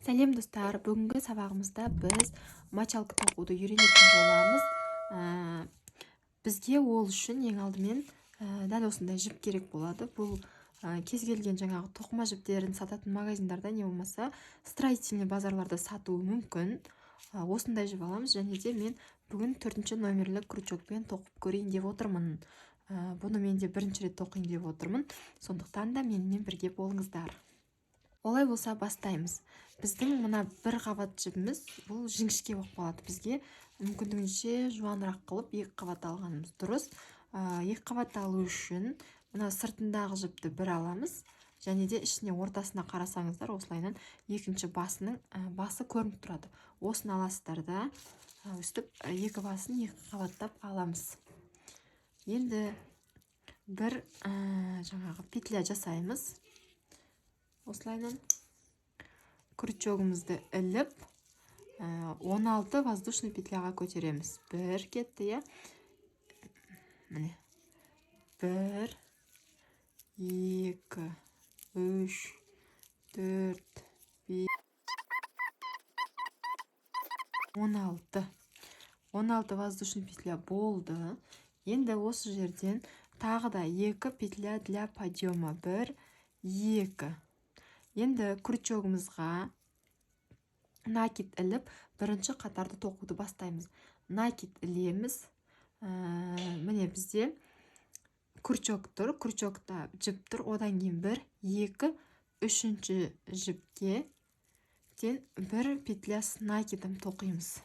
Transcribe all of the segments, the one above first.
Сәлем достар, бүгінгі сабағымызда біз мочалка тоқуды үйренетін боламыз. Бізге ол үшін ең алдымен дәл осындай жіп керек болады. Бұл кез келген жаңағы тоқыма жіптерін сататын магазиндарда не болмаса строительный базарларда сатуы мүмкін. Осындай жіп аламыз, және де мен бүгін 4-ші номерлі крючокпен тоқып көрейін деп отырмын. Бұны мен де бірінші рет тоқиын деп отырмын. Сондықтан да менімен бірге болыңыздар. Олай болса бастаймыз. Біздің мына бір қабат жібіміз бұл жіңішке болып қалады. Бізге мүмкіндігінше жуанырақ қылып екі қабат алғанымыз дұрыс. Екі қабат алу үшін мына сыртындағы жіпті бір аламыз. Және де ішіне ортасына қарасаңыздар, осылайынан екінші басы көрініп тұрады. Осыны аласыздар да өстіп екі басын екі қабаттап аламыз. Енді бір жаңағы петля жасаймыз. Осылайынан крючогымызды іліп 16 воздушный петляға көтереміз. Бір кетті, я? Міне. 1, 2, 3, 4, 5, 16. 16 воздушный петля болды. Енді осы жерден тағы да 2 петля для подъема. 1, 2. Енді крючогымызға накид іліп, бірінші қатарды тоқуды бастаймыз. Накид ілеміз. Міне бізде крючок тұр, крючокта жіп тұр. Одан кейін 1, 2, 3-ші жіпке бір петля с накидом тоқимыз.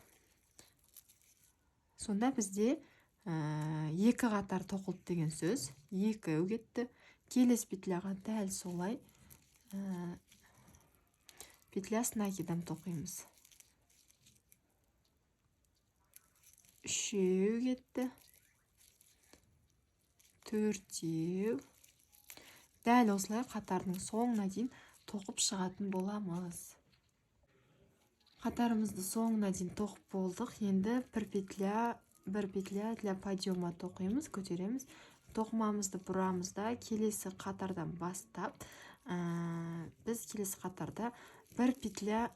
Сонда бізде 2 қатар тоқылды деген сөз. 2 өгетті. Келесі петляға дәл солай петля с накидом тоқимыз. 3 кетті. 4. Дәл осылай қатардың соңына дейін тоқып шығатын боламыз. Қатарымызды соңына дейін тоқып болдық. Енді бір петля для подъема тоқимыз, көтереміз. Тоқымамызды бұрамыз да келесі қатардан бастап, біз келесі қатарда бір петля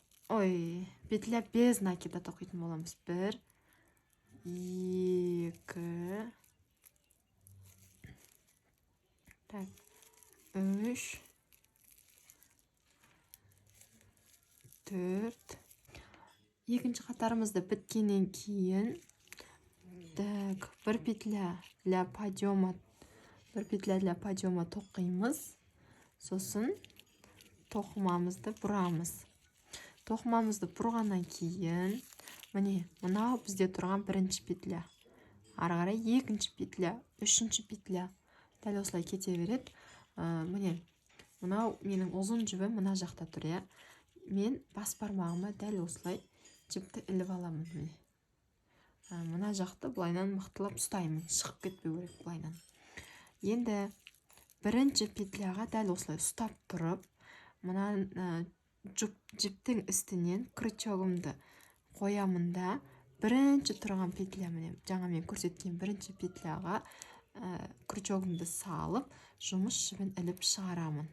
без накида тоқитын боламыз. 1, 2, 3, 4. Екінші қатарымызды біткеннен кейін бір петля для подъема тоқимыз. Сосын тоқымамызды бұрамыз. Тоқымамызды бұрғаннан кейін, міне, мынау бізде тұрған бірінші петля. Ары қарай екінші петля, үшінші петля. Дәл осылай кете береді. Міне, мынау менің ұзын жібім мына жақта тұр, я. Мен бас бармағыма дәл осылай жіпті іліп аламын. Мына жақты бұлайнан мықтылап ұстаймын, шығып кетпеу керек бұлайнан. Енді бірінші петляға дәл осылай ұстап тұрып, мына жіптің үстінен крючогымды қоямын да, бірінші тұрған петля, жаңа мен көрсеткен бірінші петляға крючогымды салып, жұмыс жібін іліп шығарамын.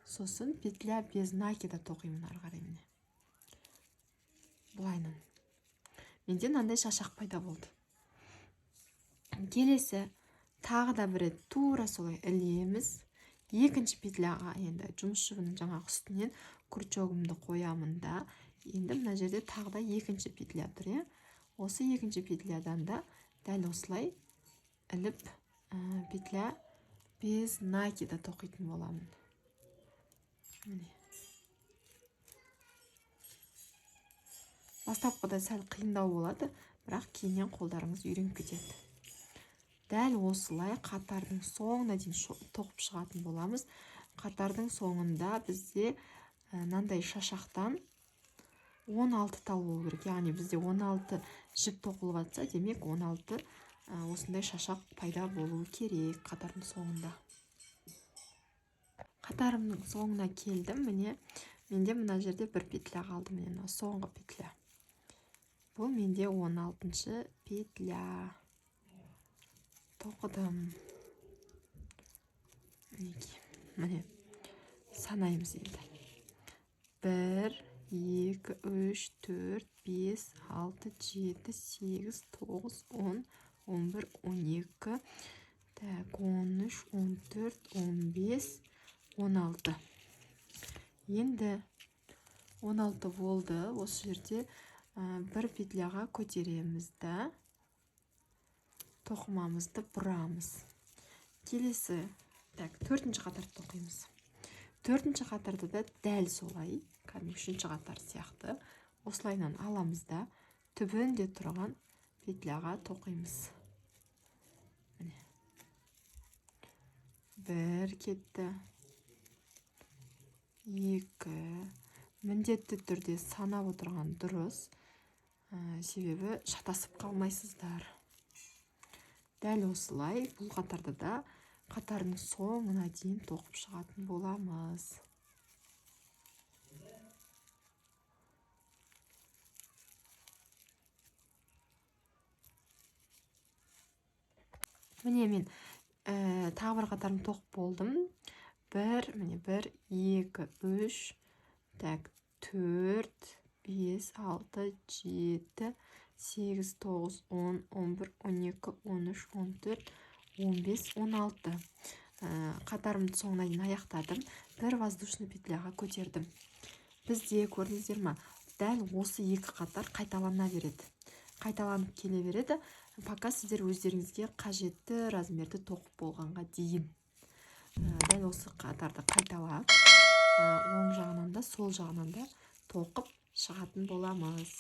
Сосын петля без накида тоқимын ары қарай. Бұлайнан. Менде мынандай шашақ пайда болды. Келесі тағы да бір рет тура солай ілеміз. Екінші петляға енді жұмыс жібінің жаңағы үстінен крючогымды қоямын да, енді мына жерде тағы да екінші петля тұр. Осы екінші петлядан да дәл осылай іліп петля без накида тоқитын боламын. Бастапқыда сәл қиындау болады, бірақ кейіннен қолдарыңыз үйреніп кетеді. Дәл осылай қатардың соңына дейін тоқып шығатын боламыз. Қатардың соңында бізде мынандай шашақтан 16 тал болу керек. Яғни бізде 16 жіп тоқылып жатса, демек 16 осындай шашақ пайда болуы керек қатардың соңында. Қатарымның соңына келдім. Менде мына жерде бір петля қалды. Міне соңғы петля. Бұл менде 16-шы петля. Тоқыдым. Міне, санаймыз енді. 1 2 3 4 5 6 7 8 9 10 11 12 так 13 14 15 16 енді 16 болды. Осы жерде бір петляға көтереміз да тоқымамызды бұрамыз. Келесі төртінші қатарды тоқимыз. Төртінші қатарды да дәл солай, үшінші қатар сияқты осылайынан аламыз да түбінде тұрған петляға тоқимыз. Бір кетті, екі, міндетті түрде санап отырған дұрыс, себебі шатасып қалмайсыздар. Дәл осылай бұл қатарды да қатардың соңына дейін тоқып шығатын боламыз. Міне мен тағы бір қатарын тоқып болдым. 1, 2, 3, 4, 5, 6, 7, 8, 9, 10, 11, 12, 13, 14, 15, 16. Қатарымды соңына дейін аяқтадым. Бір воздушный петляға көтердім. Бізде көрдіңіздер ме? Дәл осы екі қатар қайталана береді. Қайталанып келе береді. Пока сіздер өздеріңізге қажетті размерді тоқып болғанға дейін. Дәл осы қатарды қайталап, оң жағынан да, сол жағынан да тоқып шығатын боламыз.